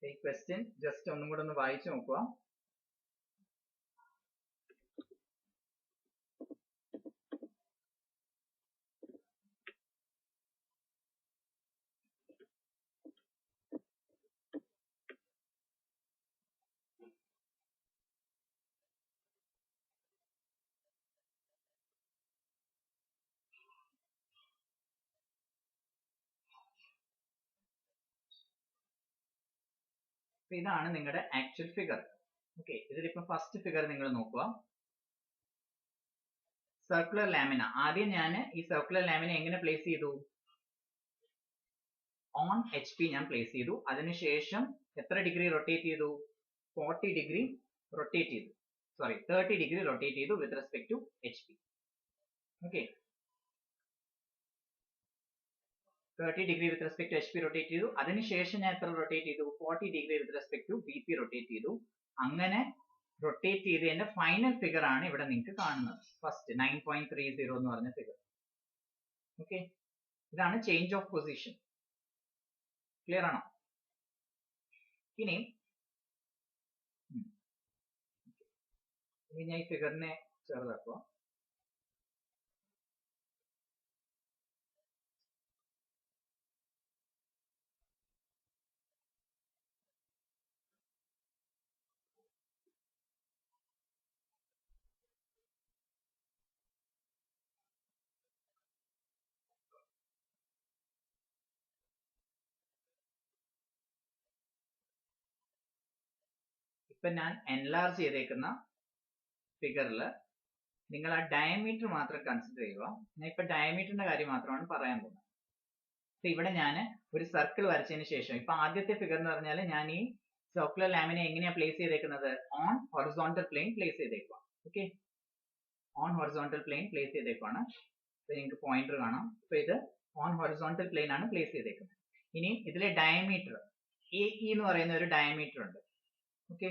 ഈ question just ഒന്നും കൂടെ ഒന്ന് വായിച്ചു നോക്കുക. ഇതാണ് നിങ്ങളുടെ ആക്ച്വൽ ഫിഗർ. ഓക്കെ, ഇതിലിപ്പോ ഫസ്റ്റ് ഫിഗർ നിങ്ങൾ നോക്കുക. Circular lamina. ആദ്യം ഞാൻ ഈ സർക്കുലർ ലാമിന എങ്ങനെ പ്ലേസ് ചെയ്തു? ഓൺ HP ഞാൻ പ്ലേസ് ചെയ്തു. അതിനുശേഷം എത്ര ഡിഗ്രി റൊട്ടേറ്റ് ചെയ്തു? 40 ഡിഗ്രി റൊട്ടേറ്റ് ചെയ്തു. 30 ഡിഗ്രി റൊട്ടേറ്റ് ചെയ്തു with respect to HP. Okay, 30 degree with respect to HP rotate ചെയ്തു. അതിനുശേഷം ഞാൻ എത്ര റൊട്ടേറ്റ് ചെയ്തു? 40 degree with respect to VP rotate ചെയ്തു. അങ്ങനെ റൊട്ടേറ്റ് ചെയ്തതിന്റെ ഫൈനൽ ഫിഗർ ആണ് ഇവിടെ നിങ്ങൾക്ക് കാണുന്നത്. ഫസ്റ്റ് 9.30 എന്ന് പറഞ്ഞ ഫിഗർ. ഓക്കെ, ഇതാണ് ചേഞ്ച് ഓഫ് പൊസിഷൻ. ക്ലിയർ ആണോ? ഇനി ഞാൻ ഈ ഫിഗറിനെ ചെറുതാക്കുക. ഇപ്പൊ ഞാൻ എൻലാർജ് ചെയ്തേക്കുന്ന ഫിഗറിൽ നിങ്ങൾ ആ ഡയമീറ്റർ മാത്രം കൺസിഡർ ചെയ്യുക. ഞാൻ ഇപ്പൊ ഡയമീറ്ററിന്റെ കാര്യം മാത്രമാണ് പറയാൻ പോകുന്നത്. ഇവിടെ ഞാൻ ഒരു സർക്കിൾ വരച്ചതിന് ശേഷം, ഇപ്പൊ ആദ്യത്തെ ഫിഗർ എന്ന് പറഞ്ഞാൽ ഞാൻ ഈ സർക്കുലർ ലാമിനെ എങ്ങനെയാ പ്ലേസ് ചെയ്തേക്കുന്നത്? ഓൺ ഹൊറിസോണ്ടൽ പ്ലെയിൻ പ്ലേസ് ചെയ്തേക്കുക. Okay, on horizontal plane place ചെയ്തേക്കുവാണ്. ഇപ്പൊ നിങ്ങൾക്ക് പോയിന്റർ കാണാം. ഇപ്പൊ ഇത് ഓൺ ഹൊറിസോണ്ടൽ പ്ലെയിൻ ആണ് പ്ലേസ് ചെയ്തേക്കുന്നത്. ഇനി ഇതിലെ ഡയമീറ്റർ AE എന്ന് പറയുന്ന ഒരു ഡയമീറ്റർ ഉണ്ട്. ഓക്കെ,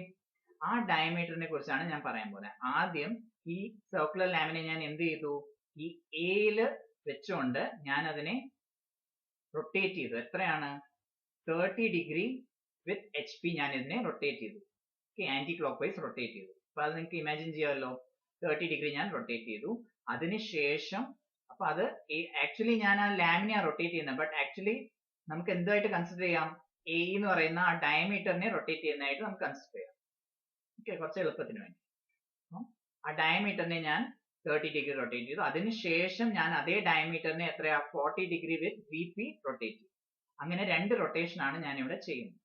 ആ ഡയമീറ്ററിനെ കുറിച്ചാണ് ഞാൻ പറയാൻ പോകുന്നത്. ആദ്യം ഈ സർക്കുലർ ലാമിനെ ഞാൻ എന്ത് ചെയ്തു? ഈ എയില് വെച്ചുകൊണ്ട് ഞാൻ അതിനെ റൊട്ടേറ്റ് ചെയ്തു. എത്രയാണ്? 30 ഡിഗ്രി വിത്ത് HP ഞാൻ ഇതിനെ റൊട്ടേറ്റ് ചെയ്തു. Okay, anticlockwise rotate ചെയ്തു. അപ്പൊ അത് നിങ്ങൾക്ക് ഇമാജിൻ ചെയ്യാമല്ലോ. 30 ഡിഗ്രി ഞാൻ റൊട്ടേറ്റ് ചെയ്തു. അതിനുശേഷം അപ്പൊ അത് ആക്ച്വലി ഞാൻ ആ ലാമിനെ റൊട്ടേറ്റ് ചെയ്യുന്നത്, ബട്ട് ആക്ച്വലി നമുക്ക് എന്തായിട്ട് കൺസിഡർ ചെയ്യാം? A എന്ന് പറയുന്ന ആ ഡയമീറ്ററിനെ റൊട്ടേറ്റ് ചെയ്യുന്നതായിട്ട് നമുക്ക് കൺസിഡർ ചെയ്യാം. ഓക്കെ, കുറച്ച് എളുപ്പത്തിന് വേണ്ടി ആ ഡയമീറ്ററിനെ ഞാൻ 30 ഡിഗ്രി റൊട്ടേറ്റ് ചെയ്തു. അതിനുശേഷം ഞാൻ അതേ ഡയമീറ്ററിനെ എത്രയാ? 40 ഡിഗ്രി വിത്ത് VP റൊട്ടേറ്റ് ചെയ്തു. അങ്ങനെ 2 റൊട്ടേഷൻ ആണ് ഞാൻ ഇവിടെ ചെയ്യുന്നത്.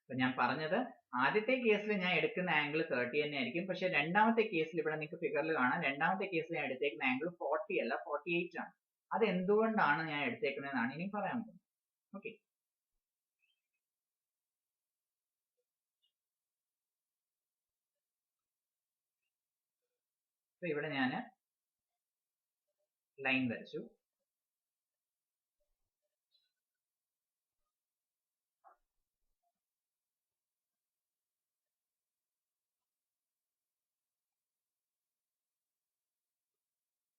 അപ്പൊ ഞാൻ പറഞ്ഞത് ആദ്യത്തെ കേസിൽ ഞാൻ എടുക്കുന്ന ആംഗിൾ 30 തന്നെ ആയിരിക്കും. പക്ഷെ രണ്ടാമത്തെ കേസിൽ ഇവിടെ നിങ്ങൾക്ക് ഫിഗറിൽ കാണാം, രണ്ടാമത്തെ കേസിൽ ഞാൻ എടുത്തേക്കുന്ന ആംഗിൾ 40 അല്ല 48 ആണ്. അത് എന്തുകൊണ്ടാണ് ഞാൻ എടുത്തേക്കുന്നതെന്നാണ് ഇനി പറയാൻ പോകുന്നത്. ഓക്കെ, ഇവിടെ ഞാൻ ലൈൻ വരച്ചു.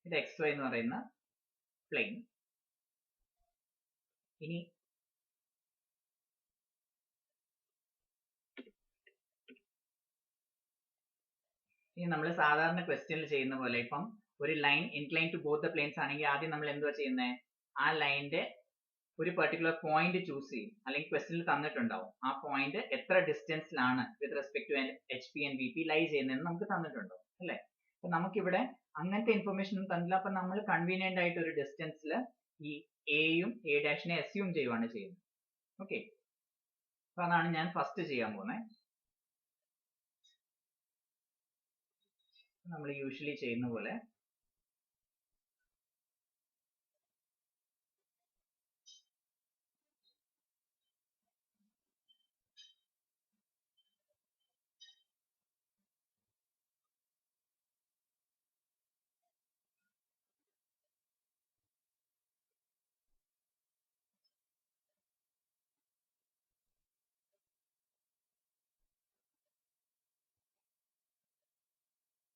ഇത് XY എന്ന് പറയുന്ന പ്ലെയിൻ. ഇനി നമ്മൾ സാധാരണ ക്വസ്റ്റ്യനിൽ ചെയ്യുന്ന പോലെ ഇപ്പം ഒരു line incline to both the planes ആണെങ്കിൽ ആദ്യം നമ്മൾ എന്തുവാ ചെയ്യുന്നത്? ആ ലൈനിന്റെ ഒരു പെർട്ടിക്കുലർ പോയിന്റ് ചൂസ് ചെയ്യും. അല്ലെങ്കിൽ ക്വസ്റ്റ്യനിൽ തന്നിട്ടുണ്ടാവും ആ പോയിന്റ് എത്ര ഡിസ്റ്റൻസിലാണ് with respect to HP and VP lie ചെയ്യുന്നതെന്ന് നമുക്ക് തന്നിട്ടുണ്ടാവും അല്ലെ? അപ്പൊ നമുക്കിവിടെ അങ്ങനത്തെ ഇൻഫർമേഷൻ ഒന്നും തന്നില്ല. അപ്പൊ നമ്മൾ കൺവീനിയന്റ് ആയിട്ട് ഒരു ഡിസ്റ്റൻസിൽ ഈ എയും A' അസ്യൂം ചെയ്യുവാണ് ചെയ്യുന്നത്. ഓക്കെ, അപ്പൊ അതാണ് ഞാൻ ഫസ്റ്റ് ചെയ്യാൻ പോകുന്നത്. നമ്മൾ യൂഷ്വലി ചെയ്യുന്ന പോലെ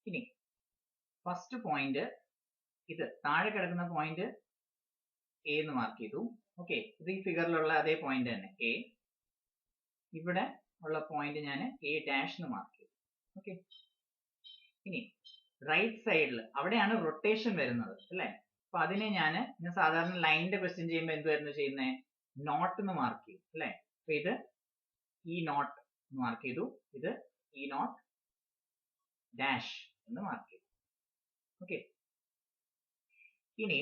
ഇനി ഫസ്റ്റ് പോയിന്റ് ഇത് താഴെ കിടക്കുന്ന പോയിന്റ് A എന്ന് മാർക്ക് ചെയ്തു. ഓക്കെ, ഇത് ഈ ഫിഗറിലുള്ള അതേ പോയിന്റ് തന്നെ A. ഇവിടെ ഉള്ള പോയിന്റ് ഞാൻ എ ഡാഷ് എന്ന് മാർക്ക് ചെയ്തു. ഓക്കെ, ഇനി റൈറ്റ് സൈഡിൽ അവിടെയാണ് റൊട്ടേഷൻ വരുന്നത് അല്ലേ. അപ്പൊ അതിനെ ഞാൻ സാധാരണ ലൈനിന്റെ ക്വസ്റ്റ്യൻ ചെയ്യുമ്പോൾ എന്തുവായിരുന്നു ചെയ്യുന്നത്, നോട്ട് എന്ന് മാർക്ക് ചെയ്യും അല്ലേ. അപ്പൊ ഇത് ഇ നോട്ട് മാർക്ക് ചെയ്തു, ഇത് ഇ നോട്ട് ഡാഷ് എന്ന് മാർക്ക് ചെയ്തു. ഓക്കെ, ഇനി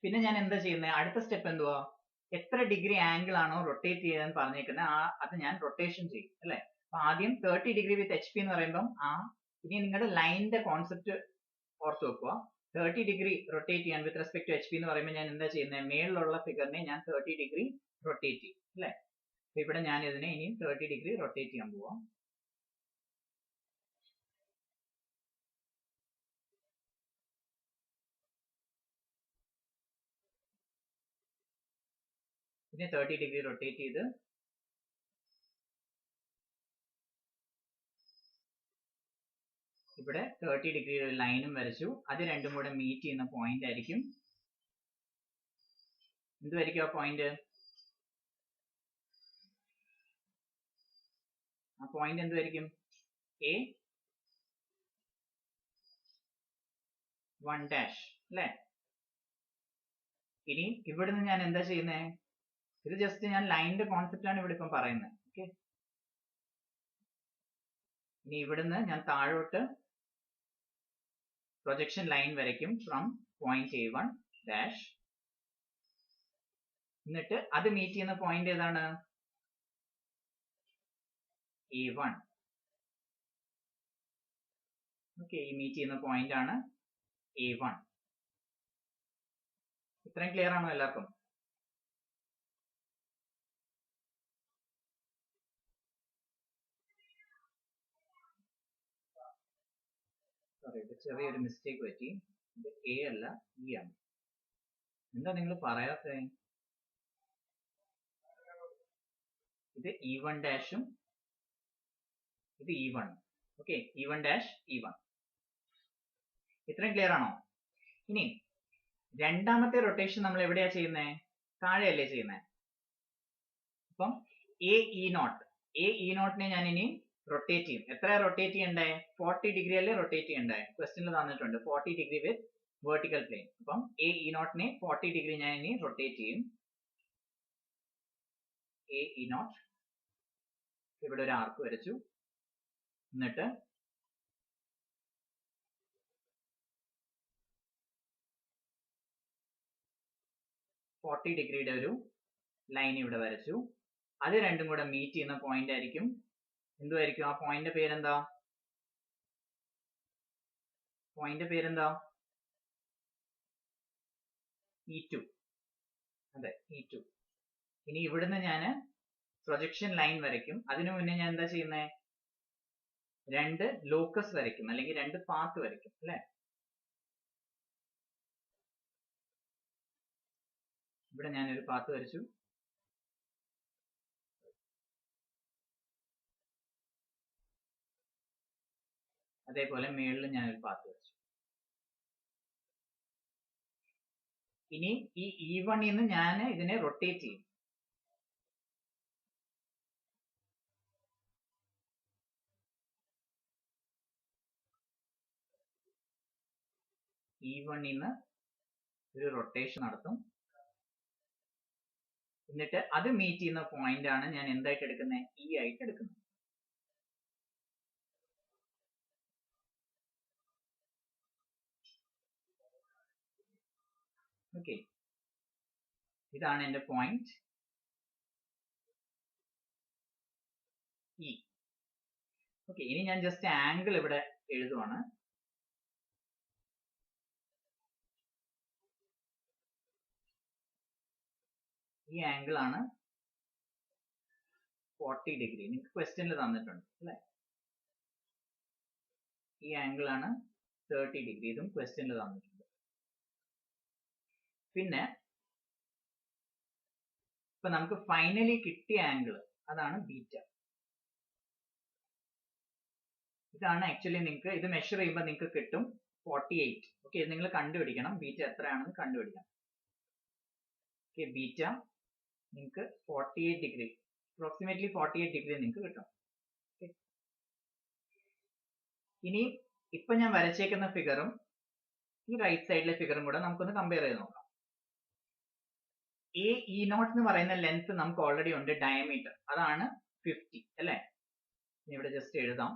പിന്നെ ഞാൻ എന്താ ചെയ്യുന്നത്, അടുത്ത സ്റ്റെപ്പ് എന്തുവാ, എത്ര ഡിഗ്രി ആംഗിൾ ആണോ റൊട്ടേറ്റ് ചെയ്യാൻ പറഞ്ഞേക്കുന്നത് അത് ഞാൻ റൊട്ടേഷൻ ചെയ്യും അല്ലെ. അപ്പൊ ആദ്യം 30 ഡിഗ്രി വിത്ത് HP എന്ന് പറയുമ്പോൾ ഇനി നിങ്ങളുടെ ലൈനിന്റെ കോൺസെപ്റ്റ് ഓർത്ത് വെക്കുക. 30 ഡിഗ്രി റൊട്ടേറ്റ് ചെയ്യാൻ വിത്ത് റെസ്പെക്ട് ടു HP എന്ന് പറയുമ്പോൾ ഞാൻ എന്താ ചെയ്യുന്നത്, മേളിലുള്ള ഫിഗറിനെ ഞാൻ 30 ഡിഗ്രി റൊട്ടേറ്റ് ചെയ്യും അല്ലെ. അപ്പൊ ഇവിടെ ഞാൻ ഇതിനെ ഇനിയും 30 ഡിഗ്രി റൊട്ടേറ്റ് ചെയ്യാൻ പോവാം. ഇതിനെ 30 ഡിഗ്രി റൊട്ടേറ്റ് ചെയ്ത് ഇവിടെ 30 ഡിഗ്രി ഒരു ലൈനും വരച്ചു. അത് രണ്ടും കൂടെ മീറ്റ് ചെയ്യുന്ന പോയിന്റ് ആയിരിക്കും, എന്തുമായിരിക്കും ആ പോയിന്റ്, ആ പോയിന്റ് എന്തുമായിരിക്കും, A1 ഡാഷ് അല്ലെ. ഇനി ഇവിടുന്ന് ഞാൻ എന്താ ചെയ്യുന്നത്, ഇത് ജസ്റ്റ് ഞാൻ ലൈനിന്റെ കോൺസെപ്റ്റ് ആണ് ഇവിടെ ഇപ്പം പറയുന്നത്. ഓക്കെ, ഇനി ഇവിടുന്ന് ഞാൻ താഴോട്ട് പ്രൊജക്ഷൻ ലൈൻ വരയ്ക്കും ഫ്രം പോയിന്റ് A1 ഡാഷ്. എന്നിട്ട് അത് മീറ്റ് ചെയ്യുന്ന പോയിന്റ് ഏതാണ്, A1. ഓക്കെ, ഈ മീറ്റ് ചെയ്യുന്ന പോയിന്റ് ആണ് A1. ഇത്രയും ക്ലിയർ ആണോ എല്ലാവർക്കും? സോറി, ഇത് ചെറിയൊരു മിസ്റ്റേക്ക് പറ്റി, ഇത് A അല്ല E ആണ്. എന്താ നിങ്ങൾ പറയാത്തത്, ഇത് E1 ഡാഷും ഇത് E1. Okay, E1 dash E1. ഇത്രയും ക്ലിയർ ആണോ? ഇനി രണ്ടാമത്തെ റൊട്ടേഷൻ നമ്മൾ എവിടെയാ ചെയ്യുന്നത്, താഴെയല്ലേ ചെയ്യുന്നത്. അപ്പം AE0നെ ഞാൻ ഇനി റൊട്ടേറ്റ് ചെയ്യും. എത്ര റൊട്ടേറ്റ് ചെയ്യണ്ടേ, 40 ഡിഗ്രി അല്ലേ റൊട്ടേറ്റ് ചെയ്യണ്ടേ, ക്വസ്റ്റ്യനിൽ തന്നിട്ടുണ്ട് 40 ഡിഗ്രി വിത്ത് വെർട്ടിക്കൽ പ്ലെയിൻ. അപ്പം AE0നെ 40 ഡിഗ്രി ഞാൻ ഇനി റൊട്ടേറ്റ് ചെയ്യും. AE0 ഇവിടെ ഒരു ആർക്ക് വരച്ചു, എന്നിട്ട് ഡിഗ്രിയുടെ ഒരു ലൈൻ ഇവിടെ വരച്ചു. അത് രണ്ടും കൂടെ മീറ്റ് ചെയ്യുന്ന പോയിന്റ് ആയിരിക്കും, എന്തുമായിരിക്കും ആ പോയിന്റ് പേരെന്താ, പോയിന്റ് പേരെന്താ, E2. അതെ, E2. ഇനി ഇവിടുന്ന് ഞാൻ പ്രൊജക്ഷൻ ലൈൻ വരയ്ക്കും. അതിനു മുന്നേ ഞാൻ എന്താ ചെയ്യുന്നത്, രണ്ട് ലോക്കസ് വരയ്ക്കും അല്ലെങ്കിൽ രണ്ട് പാത്ത് വരയ്ക്കും അല്ലെ. ഇവിടെ ഞാനൊരു പാത്ത് വരച്ചു, അതേപോലെ മേളിൽ ഞാനൊരു പാത്ത് വരച്ചു. ഇനി ഈ E1 നിന്ന് ഞാൻ ഇതിനെ റൊട്ടേറ്റ് ചെയ്യും. E1 നിന്ന് ഒരു റൊട്ടേഷൻ നടത്തും. എന്നിട്ട് അത് മീറ്റ് ചെയ്യുന്ന പോയിന്റ് ആണ് ഞാൻ എന്തായിട്ട് എടുക്കുന്നത്, E ആയിട്ട് എടുക്കുന്നത്. ഓക്കെ, ഇതാണ് എന്റെ പോയിന്റ് E. ഓക്കെ, ഇനി ഞാൻ ജസ്റ്റ് ആംഗിൾ ഇവിടെ എഴുതുവാണ്. ഈ ആംഗിൾ ആണ് 40 ഡിഗ്രി, നിങ്ങൾക്ക് ക്വസ്റ്റ്യനിൽ തന്നിട്ടുണ്ട് അല്ലെ. ഈ ആംഗിൾ ആണ് 30 ഡിഗ്രി, ഇതും ക്വസ്റ്റ്യനിൽ തന്നിട്ടുണ്ട്. പിന്നെ ഇപ്പൊ നമുക്ക് ഫൈനലി കിട്ടിയ ആംഗിൾ അതാണ് ബീറ്റ. ഇതാണ് ആക്ച്വലി നിങ്ങൾക്ക് ഇത് മെഷർ ചെയ്യുമ്പോൾ നിങ്ങൾക്ക് കിട്ടും 48. ഓക്കെ, ഇത് നിങ്ങൾ കണ്ടുപിടിക്കണം, ബീറ്റ എത്രയാണെന്ന് കണ്ടുപിടിക്കണം. ഓക്കെ, ബീറ്റ നിങ്ങൾക്ക് 48 ഡിഗ്രി അപ്രോക്സിമേറ്റ്ലി 48 ഡിഗ്രി നിങ്ങൾക്ക് കിട്ടും. ഇനി ഇപ്പൊ ഞാൻ വരച്ചേക്കുന്ന ഫിഗറും ഈ റൈറ്റ് സൈഡിലെ ഫിഗറും കൂടെ നമുക്കൊന്ന് കമ്പയർ ചെയ്ത് നോക്കാം. എ ഇ നോട്ട് എന്ന് പറയുന്ന ലെങ്ത് നമുക്ക് ഓൾറെഡി ഉണ്ട്, ഡയമീറ്റർ അതാണ് 50 അല്ലേ. ഇവിടെ ജസ്റ്റ് എഴുതാം,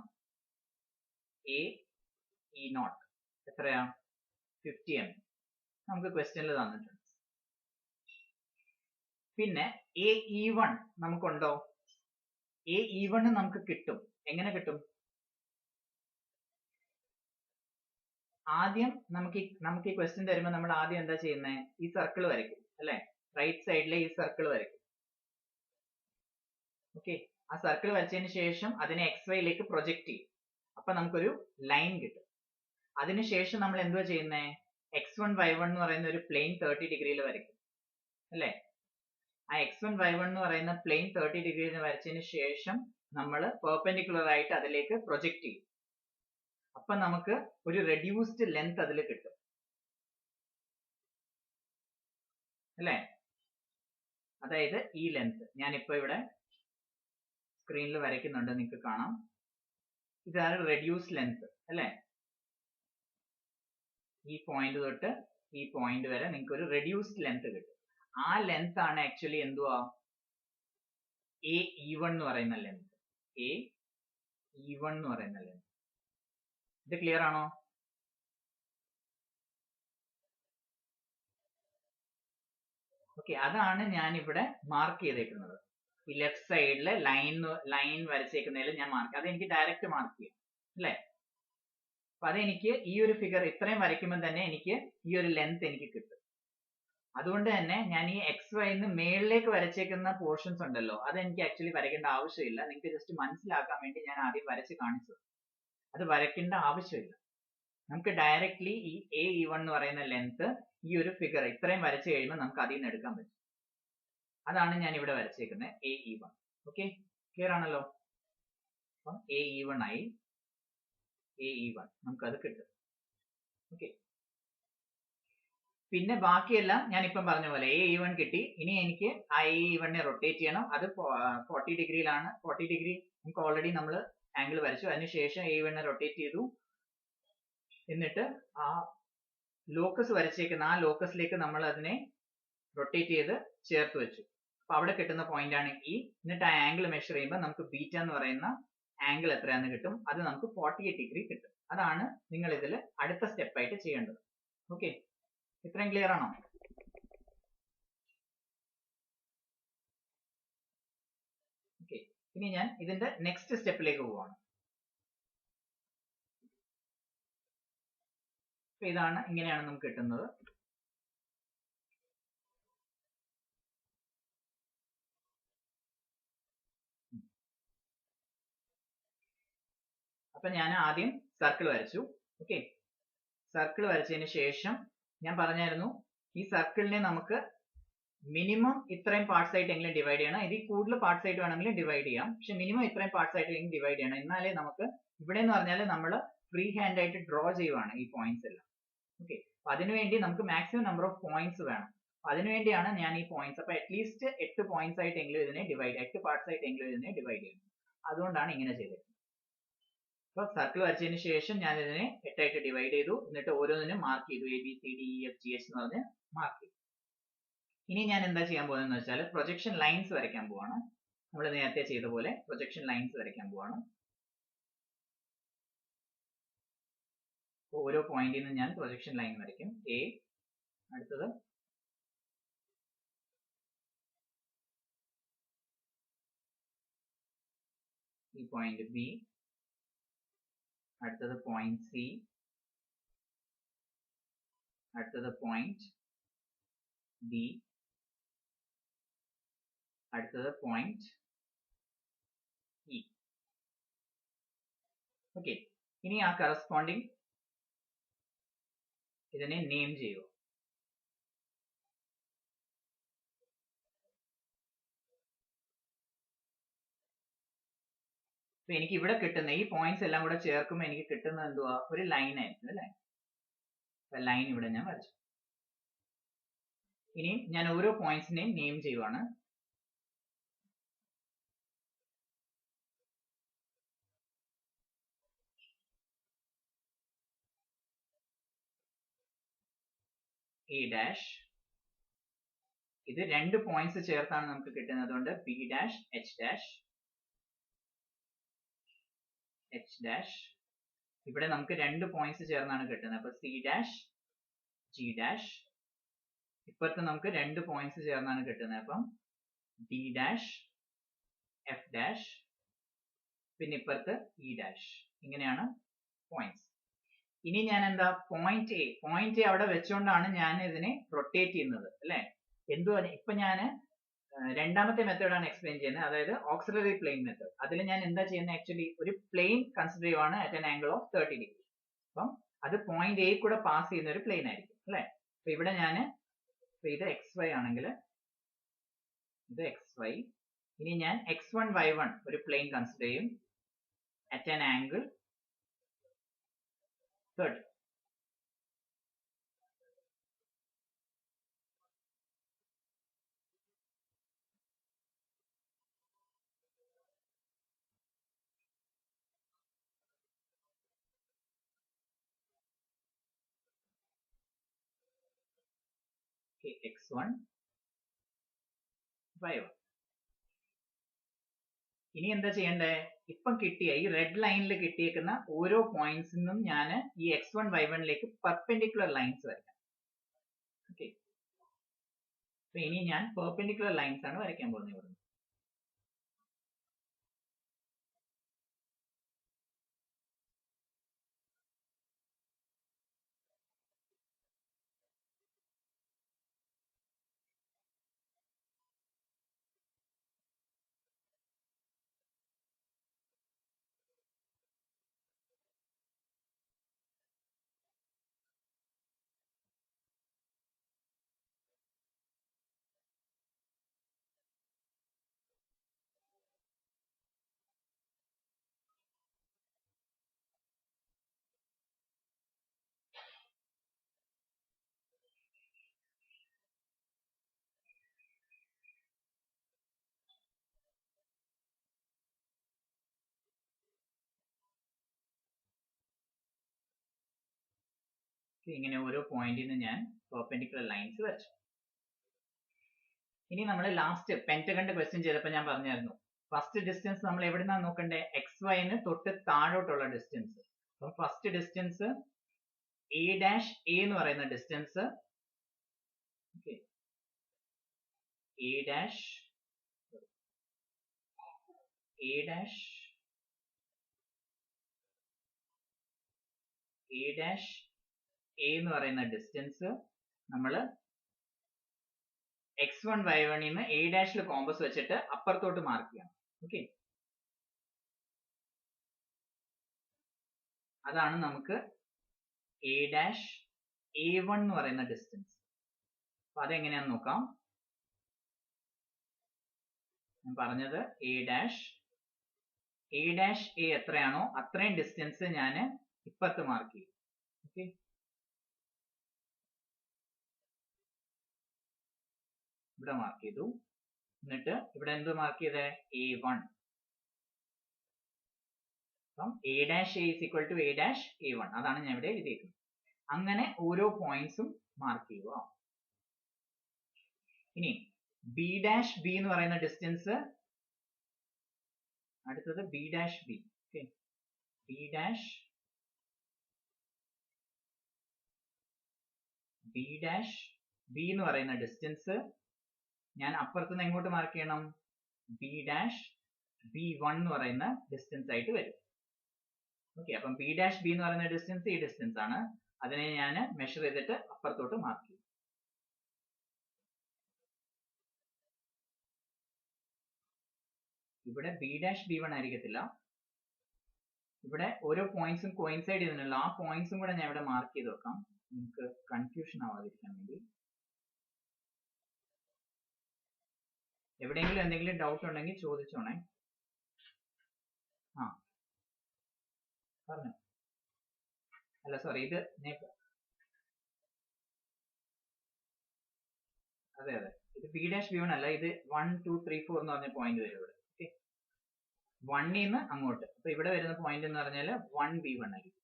എ ഇ നോട്ട് എത്രയാ 50 mm നമുക്ക് ക്വസ്റ്റ്യനിൽ തന്നിട്ടുണ്ട്. പിന്നെ എ ഇ വൺ നമുക്കുണ്ടോ? എ ഇ വൺ നമുക്ക് കിട്ടും. എങ്ങനെ കിട്ടും? ആദ്യം നമുക്ക് ഈ ക്വസ്റ്റ്യൻ തരുമ്പോൾ നമ്മൾ ആദ്യം എന്താ ചെയ്യുന്നത്? ഈ സർക്കിൾ വരയ്ക്കും അല്ലെ, റൈറ്റ് സൈഡിലെ ഈ സർക്കിൾ വരയ്ക്കും. ഓക്കെ, ആ സർക്കിൾ വരച്ചതിന് ശേഷം അതിനെ XYയിലേക്ക് പ്രൊജക്ട് ചെയ്യും. അപ്പൊ നമുക്കൊരു ലൈൻ കിട്ടും. അതിനുശേഷം നമ്മൾ എന്തുവാ ചെയ്യുന്നത്? X1 Y1 എന്ന് പറയുന്ന ഒരു പ്ലെയിൻ 30 ഡിഗ്രിയിൽ വരയ്ക്കും അല്ലെ. ആ X1 Y1 എന്ന് പറയുന്ന പ്ലെയിൻ 30 ഡിഗ്രിയിൽ വരച്ചതിന് ശേഷം നമ്മൾ പെർപെൻഡിക്കുലർ ആയിട്ട് അതിലേക്ക് പ്രൊജക്ട് ചെയ്യും. അപ്പൊ നമുക്ക് ഒരു റെഡ്യൂസ്ഡ് ലെങ്ത് അതിൽ കിട്ടും അല്ലെ. അതായത് ഈ ലെങ്ത് ഞാനിപ്പോ ഇവിടെ സ്ക്രീനിൽ വരയ്ക്കുന്നുണ്ട്, നിങ്ങൾക്ക് കാണാം. ഇതാണ് റെഡ്യൂസ്ഡ് ലെങ്ത് അല്ലെ. ഈ പോയിന്റ് തൊട്ട് ഈ പോയിന്റ് വരെ നിങ്ങൾക്ക് ഒരു റെഡ്യൂസ്ഡ് ലെങ്ത് കിട്ടും. ആ ലെങ്ത് ആണ് ആക്ച്വലി എന്തുവാ? എ ഇ വൺ എന്ന് പറയുന്ന ലെങ്ത്. എ ഇ വൺ എന്ന് പറയുന്ന ലെങ്ത്. ഇത് ക്ലിയർ ആണോ? ഓക്കെ, അതാണ് ഞാൻ ഇവിടെ മാർക്ക് ചെയ്തേക്കുന്നത്. ഈ ലെഫ്റ്റ് സൈഡിലെ ലൈൻ വരച്ചേക്കുന്നതിൽ ഞാൻ മാർക്ക്, അതെനിക്ക് ഡയറക്റ്റ് മാർക്ക് ചെയ്യാം അല്ലേ. അപ്പൊ അതെനിക്ക് ഈ ഒരു ഫിഗർ ഇത്രയും വരയ്ക്കുമ്പോൾ തന്നെ എനിക്ക് ഈ ഒരു ലെങ്ത് എനിക്ക് കിട്ടും. അതുകൊണ്ട് തന്നെ ഞാൻ ഈ XYന്ന് മേളിലേക്ക് വരച്ചേക്കുന്ന പോർഷൻസ് ഉണ്ടല്ലോ, അതെനിക്ക് ആക്ച്വലി വരയ്ക്കേണ്ട ആവശ്യമില്ല. നിങ്ങൾക്ക് ജസ്റ്റ് മനസ്സിലാക്കാൻ വേണ്ടി ഞാൻ ആദ്യം വരച്ച് കാണിച്ചത്. അത് വരയ്ക്കേണ്ട ആവശ്യമില്ല. നമുക്ക് ഡയറക്ട്ലി ഈ എ ഇ വൺ എന്ന് പറയുന്ന ലെങ്ത് ഈ ഒരു ഫിഗർ ഇത്രയും വരച്ചു കഴിയുമ്പോൾ നമുക്ക് അതിൽ നിന്ന് എടുക്കാൻ പറ്റും. അതാണ് ഞാൻ ഇവിടെ വരച്ചേക്കുന്നത്, A E one. Okay, clear ആണല്ലോ. അപ്പം എ ഇ വൺ ആയി, എ ഇ വൺ നമുക്കത് കിട്ടും. ഓക്കെ, പിന്നെ ബാക്കിയെല്ലാം ഞാൻ ഇപ്പം പറഞ്ഞ പോലെ എ ഇ വൺ കിട്ടി. ഇനി എനിക്ക് ആ എ ഇ വണ്ണിനെ റൊട്ടേറ്റ് ചെയ്യണം. അത് 40 ഡിഗ്രിയിലാണ്. 40 ഡിഗ്രി നമുക്ക് ഓൾറെഡി നമ്മൾ ആംഗിൾ വരച്ചു. അതിനുശേഷം എ ഇ വണ്ണിനെ റൊട്ടേറ്റ് ചെയ്തു. എന്നിട്ട് ആ ലോക്കസ് വരച്ചേക്കുന്ന ആ ലോക്കസിലേക്ക് നമ്മൾ അതിനെ റൊട്ടേറ്റ് ചെയ്ത് ചേർത്ത് വെച്ചു. അപ്പൊ അവിടെ കിട്ടുന്ന പോയിന്റ് ആണ് ഇ. എന്നിട്ട് ആ ആംഗിൾ മെഷർ ചെയ്യുമ്പോൾ നമുക്ക് ബീറ്റ എന്ന് പറയുന്ന ആംഗിൾ എത്രയാന്ന് കിട്ടും. അത് നമുക്ക് 48 ഡിഗ്രി കിട്ടും. അതാണ് നിങ്ങൾ ഇതിൽ അടുത്ത സ്റ്റെപ്പായിട്ട് ചെയ്യേണ്ടത്. ഓക്കെ, ഇത്രയും ക്ലിയർ ആണോ? ഓക്കെ, ഇനി ഞാൻ ഇതിന്റെ നെക്സ്റ്റ് സ്റ്റെപ്പിലേക്ക് പോവാണ്. ഇതാണ്, ഇങ്ങനെയാണ് നമുക്ക് കിട്ടുന്നത്. അപ്പൊ ഞാൻ ആദ്യം സർക്കിൾ വരച്ചു. ഓക്കെ, സർക്കിൾ വരച്ചതിന് ശേഷം ഞാൻ പറഞ്ഞായിരുന്നു ഈ സർക്കിളിനെ നമുക്ക് മിനിമം ഇത്രയും പാർട്സ് ആയിട്ട് എങ്കിലും ഡിവൈഡ് ചെയ്യണം. ഇതിൽ കൂടുതൽ പാർട്സ് ആയിട്ട് വേണമെങ്കിലും ഡിവൈഡ് ചെയ്യാം. പക്ഷെ മിനിമം ഇത്രയും പാർട്സ് ആയിട്ട് ഡിവൈഡ് ചെയ്യണം. എന്നാലേ നമുക്ക് ഇവിടെ എന്ന് പറഞ്ഞാൽ നമ്മൾ ഫ്രീ ഹാൻഡ് ആയിട്ട് ഡ്രോ ചെയ്യുവാണ് ഈ പോയിന്റ്സ് എല്ലാം. ഓക്കെ, അപ്പൊ അതിനുവേണ്ടി നമുക്ക് മാക്സിമം നമ്പർ ഓഫ് പോയിന്റ്സ് വേണം. അതിനുവേണ്ടിയാണ് ഞാൻ ഈ പോയിന്റ്സ്, അപ്പൊ അറ്റ്ലീസ്റ്റ് 8 പോയിന്റ്സ് ആയിട്ടെങ്കിലും ഇതിനെ ഡിവൈഡ്, 8 പാർട്സ് ആയിട്ടെങ്കിലും ഇതിനെ ഡിവൈഡ് ചെയ്യണം. അതുകൊണ്ടാണ് ഇങ്ങനെ ചെയ്തത്. അപ്പൊ സർക്കിൾ വരച്ചതിന് ശേഷം ഞാൻ ഇതിനെ 8 ആയിട്ട് ഡിവൈഡ് ചെയ്തു. എന്നിട്ട് ഓരോന്നിനും മാർക്ക് ചെയ്തു, ABCDEFGH എന്ന് പറഞ്ഞ് മാർക്ക് ചെയ്തു. ഇനി ഞാൻ എന്താ ചെയ്യാൻ പോകുന്നത് വെച്ചാൽ പ്രൊജക്ഷൻ ലൈൻസ് വരയ്ക്കാൻ പോവാണ്. നമ്മൾ നേരത്തെ ചെയ്ത പോലെ പ്രൊജക്ഷൻ ലൈൻസ് വരയ്ക്കാൻ പോവാണ്. ഓരോ പോയിന്റിൽ നിന്ന് ഞാൻ പ്രൊജക്ഷൻ ലൈൻ വരയ്ക്കും. എ, അടുത്തത് ഈ പോയിന്റ് ബി, അടുത്തത് പോയിന്റ് സി, അടുത്തത് പോയിന്റ് ഡി, അടുത്തത് പോയിന്റ് ഇ. ഓക്കെ, ഇനി ആ കറസ്പോണ്ടിങ് ഇതിനെ നെയിം ചെയ്യുക. അപ്പൊ എനിക്ക് ഇവിടെ കിട്ടുന്ന ഈ പോയിന്റ്സ് എല്ലാം കൂടെ ചേർക്കുമ്പോൾ എനിക്ക് കിട്ടുന്നത് എന്തുവാ? ഒരു ലൈൻ ആയിരിക്കും അല്ലെ. ലൈൻ ഇവിടെ ഞാൻ വരച്ചു. ഇനി ഞാൻ ഓരോ പോയിന്റ്സിനെയും നെയിം ചെയ്യുവാണ്. എ ഡാഷ്, ഇത് 2 പോയിന്റ്സ് ചേർത്താണ് നമുക്ക് കിട്ടുന്നത്, അതുകൊണ്ട് B dash H dash, H dash. ഇവിടെ നമുക്ക് 2 പോയിന്റ്സ് ചേർന്നാണ് കിട്ടുന്നത്, അപ്പൊ സി ഡാഷ് ജി ഡാഷ്. ഇപ്പുറത്ത് നമുക്ക് 2 പോയിന്റ്സ് ചേർന്നാണ് കിട്ടുന്നത്, അപ്പം ഡി ഡാഷ് എഫ് ഡാഷ്, പിന്നെ ഇപ്പുറത്ത് ഇ ഡാഷ്. ഇങ്ങനെയാണ് പോയിന്റ്സ്. ഇനി ഞാൻ എന്താ പോയിന്റ് എ അവിടെ വെച്ചുകൊണ്ടാണ് ഞാൻ ഇതിനെ റൊട്ടേറ്റ് ചെയ്യുന്നത് അല്ലെ. എന്തുവാ ഇപ്പൊ ഞാൻ രണ്ടാമത്തെ മെത്തേഡാണ് എക്സ്പ്ലെയിൻ ചെയ്യുന്നത്, അതായത് ഓക്സിലറി പ്ലെയിൻ മെത്തേഡ്. അതിൽ ഞാൻ എന്താ ചെയ്യുന്നത്, ആക്ച്വലി ഒരു പ്ലെയിൻ കൺസിഡർ ചെയ്യുവാണ് at an angle of 30 degree. അപ്പം അത് പോയിന്റ് എ കൂടെ പാസ് ചെയ്യുന്ന ഒരു പ്ലെയിൻ ആയിരിക്കും അല്ലെ. അപ്പൊ ഇവിടെ ഞാൻ ഇത് XY ആണെങ്കിൽ ഇത് XY. ഇനി ഞാൻ X1 Y1 ഒരു പ്ലെയിൻ കൺസിഡർ ചെയ്യും at an angle 30. X1 Y1. ഇനി എന്താ ചെയ്യണ്ടേ, ഇപ്പം കിട്ടിയ ഈ റെഡ് ലൈനിൽ കിട്ടിയേക്കുന്ന ഓരോ പോയിന്റ്സിനും ഞാൻ ഈ X1 Y1ലേക്ക് പെർപെൻഡിക്കുലർ ലൈൻസ് വരയ്ക്കാം. ഓക്കെ, അപ്പൊ ഇനി ഞാൻ പെർപെൻഡിക്കുലർ ലൈൻസ് ആണ് വരയ്ക്കാൻ പോകുന്നത് ഇവിടെ. ഇങ്ങനെ ഓരോ പോയിന്റിൽ നിന്ന് ഞാൻ പെർപെൻഡിക്കുലർ ലൈൻസ് വരച്ചു. ഇനി നമ്മൾ ലാസ്റ്റ് പെന്റഗണിന്റെ ക്വസ്റ്റ്യൻ ചെയ്തപ്പോൾ ഞാൻ പറഞ്ഞായിരുന്നു, ഫസ്റ്റ് ഡിസ്റ്റൻസ് നമ്മൾ എവിടുന്നാണ് നോക്കണ്ടേ, XYന് തൊട്ട് താഴോട്ടുള്ള ഡിസ്റ്റൻസ്. അപ്പൊ first distance A dash A എന്ന് പറയുന്ന distance, A dash A dash A dash A എന്ന് പറയുന്ന ഡിസ്റ്റൻസ് നമ്മൾ X1 Y1 ന്ന് എ ഡാഷിൽ കോമ്പസ് വെച്ചിട്ട് അപ്പുറത്തോട്ട് മാർക്ക് ചെയ്യണം. ഓക്കെ, അതാണ് നമുക്ക് എ ഡാഷ് A1 എന്ന് പറയുന്ന ഡിസ്റ്റൻസ്. അപ്പൊ അതെങ്ങനെയാന്ന് നോക്കാം. ഞാൻ പറഞ്ഞത് എ ഡാഷ് എ എത്രയാണോ അത്രയും ഡിസ്റ്റൻസ് ഞാൻ ഇപ്പുറത്ത് മാർക്ക് ചെയ്യും. ഓക്കെ, ഇവിടെ മാർക്ക് ചെയ്തു. എന്നിട്ട് ഇവിടെ എന്ത് മാർക്ക് ചെയ്തേ, A1. അപ്പം A dash A is equal to A dash A1, അതാണ് ഞാൻ ഇവിടെ എഴുതിയിരിക്കുന്നത്. അങ്ങനെ ഓരോ പോയിന്റ്സും മാർക്ക് ചെയ്യുക. ഇനി ബി ഡാഷ് ബി എന്ന് പറയുന്ന ഡിസ്റ്റൻസ്, അടുത്തത് B dash B. Okay, B dash B എന്ന് പറയുന്ന ഡിസ്റ്റൻസ് ഞാൻ അപ്പുറത്തുനിന്ന് എങ്ങോട്ട് മാർക്ക് ചെയ്യണം, ബി ഡാഷ് B1 എന്ന് പറയുന്ന ഡിസ്റ്റൻസ് ആയിട്ട് വരും. ഓക്കെ, അപ്പം ബി ഡാഷ് ബി എന്ന് പറയുന്ന ഡിസ്റ്റൻസ് ഈ ഡിസ്റ്റൻസ് ആണ്, അതിനെ ഞാൻ മെഷർ ചെയ്തിട്ട് അപ്പുറത്തോട്ട് മാർക്ക് ചെയ്യും. ഇവിടെ ബി ഡാഷ് B1 ആയിരിക്കത്തില്ല, ഇവിടെ ഓരോ പോയിന്റ്സും കോയിൻസൈഡ് ചെയ്യുന്നുണ്ടല്ലോ, ആ പോയിന്റ്സും കൂടെ ഞാൻ ഇവിടെ മാർക്ക് ചെയ്ത് വെക്കാം, നിങ്ങൾക്ക് കൺഫ്യൂഷൻ ആവാതിരിക്കാൻ വേണ്ടി. എവിടെയെങ്കിലും എന്തെങ്കിലും ഡൗട്ട് ഉണ്ടെങ്കിൽ ചോദിച്ചോണേ. ആ പറഞ്ഞു, അല്ല സോറി, ഇത് അതെ ഇത് ബി ഡാഷ് B1 അല്ല, ഇത് 1 2 3 4 എന്ന് പറഞ്ഞ പോയിന്റ് വരും ഇവിടെ. ഓക്കെ, 1 ന്ന് അങ്ങോട്ട്, അപ്പൊ ഇവിടെ വരുന്ന പോയിന്റ് എന്ന് പറഞ്ഞാൽ 1B1 ആയിരിക്കും.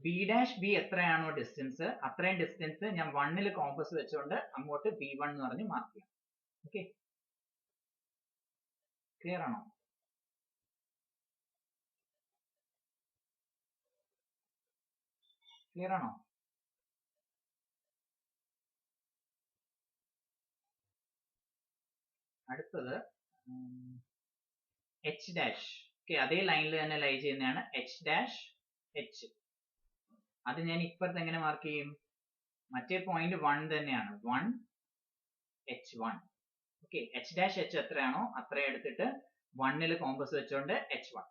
ബി ഡാഷ് ബി എത്രയാണോ ഡിസ്റ്റൻസ് അത്രയും ഡിസ്റ്റൻസ് ഞാൻ 1ൽ കോമ്പസ് വെച്ചുകൊണ്ട് അങ്ങോട്ട് B1 എന്ന് പറഞ്ഞ് മാർക്ക് ചെയ്യാം. ഓക്കെ, ക്ലിയർ ആണോ? ക്ലിയർ ആണോ? അടുത്തത് എച്ച് ഡാഷ്. ഓക്കെ, അതേ ലൈനിൽ തന്നെ ലൈ ചെയ്യുന്നതാണ് എച്ച് ഡാഷ് എച്ച്. അത് ഞാൻ ഇപ്പുറത്ത് എങ്ങനെ മാർക്ക് ചെയ്യും? മറ്റേ പോയിന്റ് 1 തന്നെയാണ്, 1 H1. Okay, H dash H എത്രയാണോ അത്രയും എടുത്തിട്ട് 1ൽ കോമ്പസ് വെച്ചുകൊണ്ട് H1.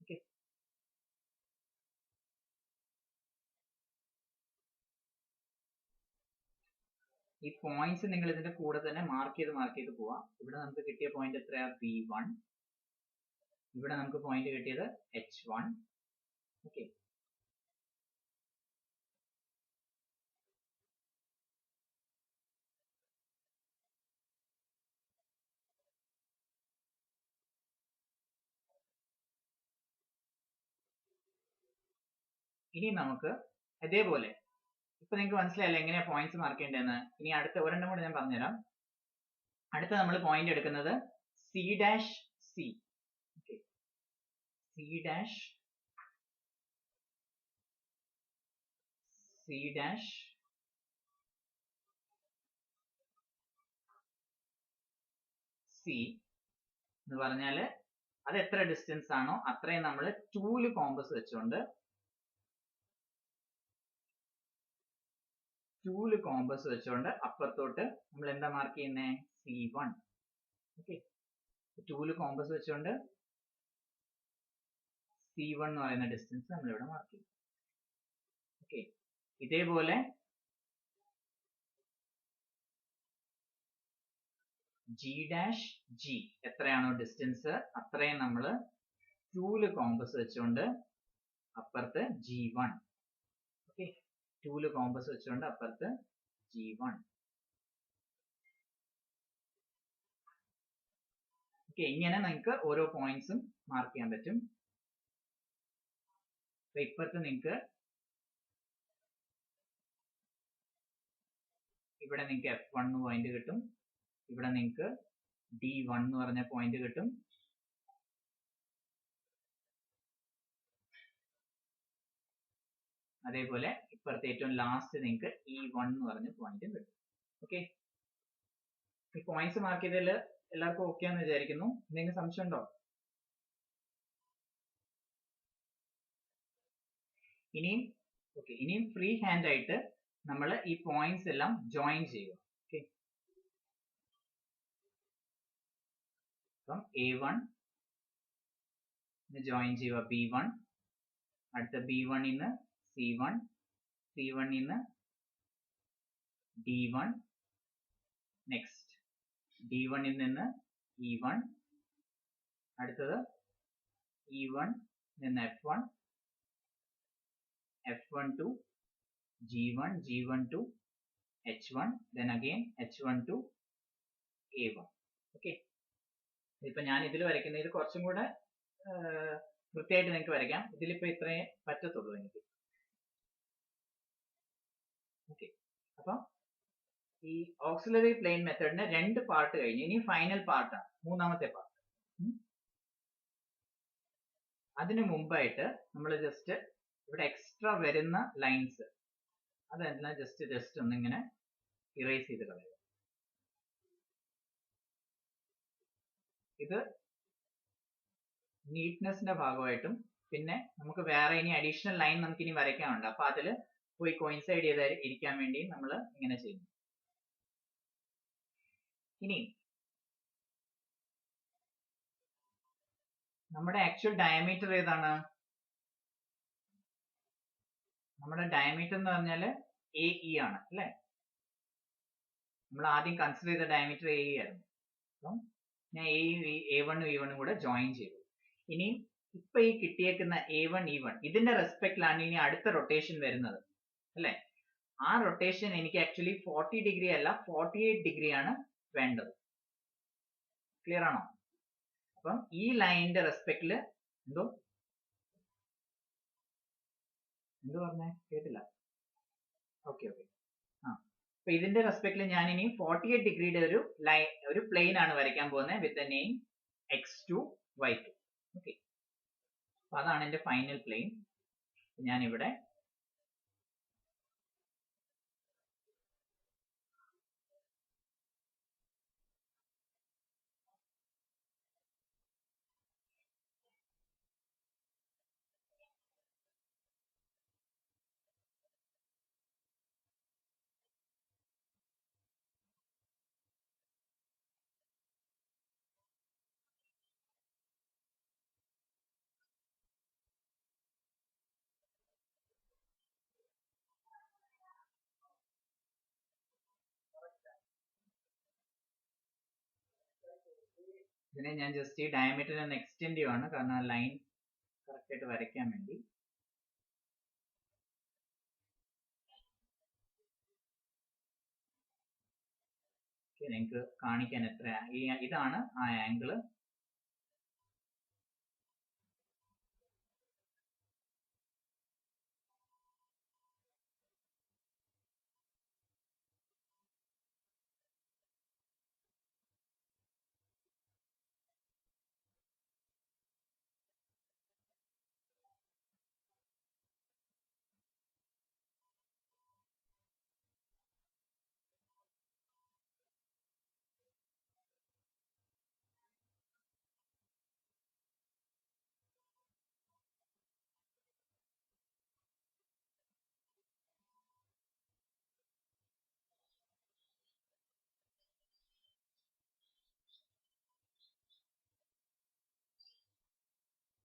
ഓക്കെ, ഈ പോയിന്റ്സ് നിങ്ങൾ ഇതിന്റെ കൂടെ തന്നെ മാർക്ക് ചെയ്ത് പോവാം. ഇവിടെ നമുക്ക് കിട്ടിയ പോയിന്റ് എത്രയാ? B1. ഇവിടെ നമുക്ക് പോയിന്റ് കിട്ടിയത് H1. ഓക്കെ, ഇനി നമുക്ക് അതേപോലെ ഇപ്പൊ നിങ്ങൾക്ക് മനസ്സിലായല്ലോ എങ്ങനെയാ പോയിന്റ്സ് മാർക്ക് ചെയ്യേണ്ടതെന്ന്. ഇനി അടുത്ത ഒരെണ്ണം കൂടെ ഞാൻ പറഞ്ഞുതരാം. അടുത്ത നമ്മൾ പോയിന്റ് എടുക്കുന്നത് C dash C. Okay, C dash C എന്ന് പറഞ്ഞാല് അത് എത്ര ഡിസ്റ്റൻസ് ആണോ അത്രയും നമ്മൾ 2ൽ കോമ്പസ് വെച്ചുകൊണ്ട് അപ്പുറത്തോട്ട് നമ്മൾ എന്താ മാർക്ക് ചെയ്യുന്നേ? C1. ഓക്കെ, 2ൽ കോമ്പസ് വെച്ചുകൊണ്ട് C1 എന്ന് പറയുന്ന ഡിസ്റ്റൻസ് നമ്മൾ ഇവിടെ മാർക്ക് ചെയ്യും. ഓക്കെ, ഇതേപോലെ G ഡാഷ് G എത്രയാണോ ഡിസ്റ്റൻസ് അത്രയും നമ്മൾ 2ൽ കോമ്പസ് വെച്ചുകൊണ്ട് അപ്പുറത്ത് G1. ഓക്കെ, 2ൽ കോമ്പസ് വെച്ചുകൊണ്ട് അപ്പുറത്ത് G1. ഓക്കെ, ഇങ്ങനെ നിങ്ങൾക്ക് ഓരോ പോയിന്റ്സും മാർക്ക് ചെയ്യാൻ പറ്റും. ഇപ്പുറത്ത് നിങ്ങൾക്ക് ഇവിടെ നിങ്ങൾക്ക് F1 പോയിന്റ് കിട്ടും. ഇവിടെ നിങ്ങൾക്ക് D1 എന്ന് പറഞ്ഞ പോയിന്റ് കിട്ടും. അതേപോലെ ഇപ്പുറത്തെ ഏറ്റവും ലാസ്റ്റ് നിങ്ങൾക്ക് E1 എന്ന് പറഞ്ഞ പോയിന്റ് കിട്ടും. ഓക്കെ, ഈ പോയിന്റ്സ് മാർക്ക് ചെയ്തതിൽ എല്ലാവർക്കും ഓക്കെ ആണെന്ന് വിചാരിക്കുന്നു. എന്തെങ്കിലും സംശയം ഉണ്ടോ? ഇനിയും ഫ്രീ ഹാൻഡ് ആയിട്ട് നമ്മൾ ഈ പോയിന്റ്സ് എല്ലാം ജോയിൻ ചെയ്യുക. ഓക്കെ, അപ്പം A1 ജോയിൻ ചെയ്യുക B1, അടുത്ത B1 ന്ന് C1, C1 ന്ന് D1, നെക്സ്റ്റ് D1 നിന്ന് E1, അടുത്തത് E1 നിന്ന് F1, F1 to G1, G1 to H1, then again H1 to A1. Okay, ഇപ്പൊ ഞാൻ ഇതിൽ വരയ്ക്കുന്നത് ഇത് കുറച്ചും കൂടെ വൃത്തിയായിട്ട് നിങ്ങൾക്ക് വരയ്ക്കാം. ഇതിലിപ്പോ ഇത്രേ പറ്റത്തുള്ളൂ എനിക്ക്. ഓക്കെ, അപ്പം ഈ ഓക്സിലറി പ്ലെയിൻ മെത്തേഡിന് 2 പാർട്ട് കഴിഞ്ഞു. ഇനി ഫൈനൽ പാർട്ടാണ്, മൂന്നാമത്തെ പാർട്ട്. അതിനു മുമ്പായിട്ട് നമ്മൾ ജസ്റ്റ് ഇവിടെ എക്സ്ട്രാ വരുന്ന ലൈൻസ് അതെല്ലാം ജസ്റ്റ് ഒന്നിങ്ങനെ ഇറേസ് ചെയ്ത് കളയുക. ഇത് നീറ്റ്നെസിന്റെ ഭാഗമായിട്ടും പിന്നെ നമുക്ക് വേറെ ഇനി അഡീഷണൽ ലൈൻ നമുക്ക് ഇനി വരയ്ക്കാനുണ്ട്. അപ്പൊ അതിൽ പോയി കോയിൻസൈഡ് ചെയ്ത് ഇരിക്കാൻ വേണ്ടി നമ്മൾ ഇങ്ങനെ ചെയ്യുന്നു. ഇനി നമ്മുടെ ആക്ച്വൽ ഡയമീറ്റർ ഏതാണ്? നമ്മുടെ ഡയമീറ്റർ എന്ന് പറഞ്ഞാൽ AE ആണ് അല്ലെ? നമ്മൾ ആദ്യം കൺസിഡർ ചെയ്ത ഡയമീറ്റർ AE ആയിരുന്നു. അപ്പം ഞാൻ A1 E1 കൂടെ ജോയിൻ ചെയ്തു. ഇനി ഇപ്പൊ ഈ കിട്ടിയേക്കുന്ന A1 E1 ഇതിന്റെ റെസ്പെക്റ്റിലാണ് ഇനി അടുത്ത റൊട്ടേഷൻ വരുന്നത് അല്ലെ? ആ റൊട്ടേഷൻ എനിക്ക് ആക്ച്വലി 40 ഡിഗ്രി അല്ല 48 ഡിഗ്രി ആണ് വേണ്ടത്. ക്ലിയർ ആണോ? അപ്പം ഈ ലൈനിന്റെ റെസ്പെക്റ്റില് എന്തോ എന്ത് പറഞ്ഞേ? കേട്ടില്ല. Okay okay. ആ, അപ്പൊ ഇതിന്റെ റെസ്പെക്റ്റിൽ ഞാൻ ഇനി 48 ഡിഗ്രിയുടെ ഒരു പ്ലെയിൻ ആണ് വരയ്ക്കാൻ പോകുന്നത് with the name x2 y2. Okay, അപ്പൊ അതാണ് എന്റെ ഫൈനൽ പ്ലെയിൻ. ഞാൻ ഇവിടെ ഇതിനെ ഞാൻ ജസ്റ്റ് ഈ ഡയമീറ്റർ ഒന്ന് എക്സ്റ്റെൻഡ് ചെയ്യുവാണ്, കാരണം ആ ലൈൻ കറക്റ്റ് ആയിട്ട് വരയ്ക്കാൻ വേണ്ടി. നിങ്ങൾക്ക് കാണിക്കാൻ എത്ര ഇതാണ് ആ ആംഗിള്.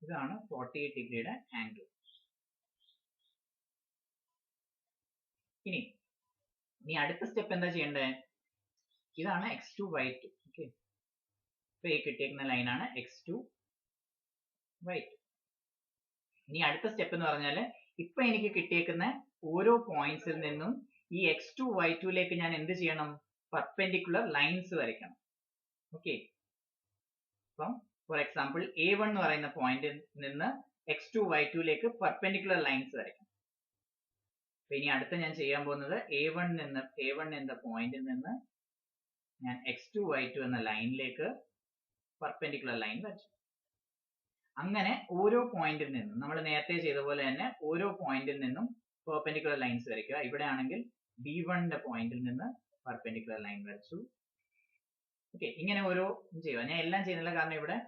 ഇതാണ് 48 ഡിഗ്രിയുടെ ആംഗിൾ. ഇനി അടുത്ത സ്റ്റെപ്പ് എന്താ ചെയ്യേണ്ടത്? ഇതാണ് x2 y2. ഓക്കെ, ഇപ്പൊ ഈ കിട്ടിയേക്കുന്ന ലൈനാണ് x2 y2. ഇനി അടുത്ത സ്റ്റെപ്പ് എന്ന് പറഞ്ഞാല് ഇപ്പൊ എനിക്ക് കിട്ടിയേക്കുന്ന ഓരോ പോയിന്റ്സിൽ നിന്നും ഈ x2 y2ലേക്ക് ഞാൻ എന്ത് ചെയ്യണം? പെർപെൻഡിക്കുലർ ലൈൻസ് വരയ്ക്കണം. ഓക്കെ, അപ്പം ഫോർ എക്സാമ്പിൾ A1 എന്ന് പറയുന്ന പോയിന്റിൽ നിന്ന് x2 y2ലേക്ക് പെർപെൻഡിക്കുലർ ലൈൻസ് വരയ്ക്കണം. അപ്പൊ ഇനി അടുത്ത ഞാൻ ചെയ്യാൻ പോകുന്നത് A1 എന്ന പോയിന്റിൽ നിന്ന് ഞാൻ x2 y2 എന്ന ലൈനിലേക്ക് പെർപെൻഡിക്കുലർ ലൈൻ വരച്ചു. അങ്ങനെ ഓരോ പോയിന്റിൽ നിന്നും നമ്മൾ നേരത്തെ ചെയ്ത പോലെ തന്നെ ഓരോ പോയിന്റിൽ നിന്നും പെർപെൻഡിക്കുലർ ലൈൻസ് വരയ്ക്കുക. ഇവിടെ ആണെങ്കിൽ B1 ന്റെ പോയിന്റിൽ നിന്ന് പെർപെൻഡിക്കുലർ ലൈൻ വരച്ചു. ഓക്കെ, ഇങ്ങനെ ഓരോ ചെയ്യുക. ഞാൻ എല്ലാം ചെയ്യുന്നില്ല, കാരണം ഇവിടെ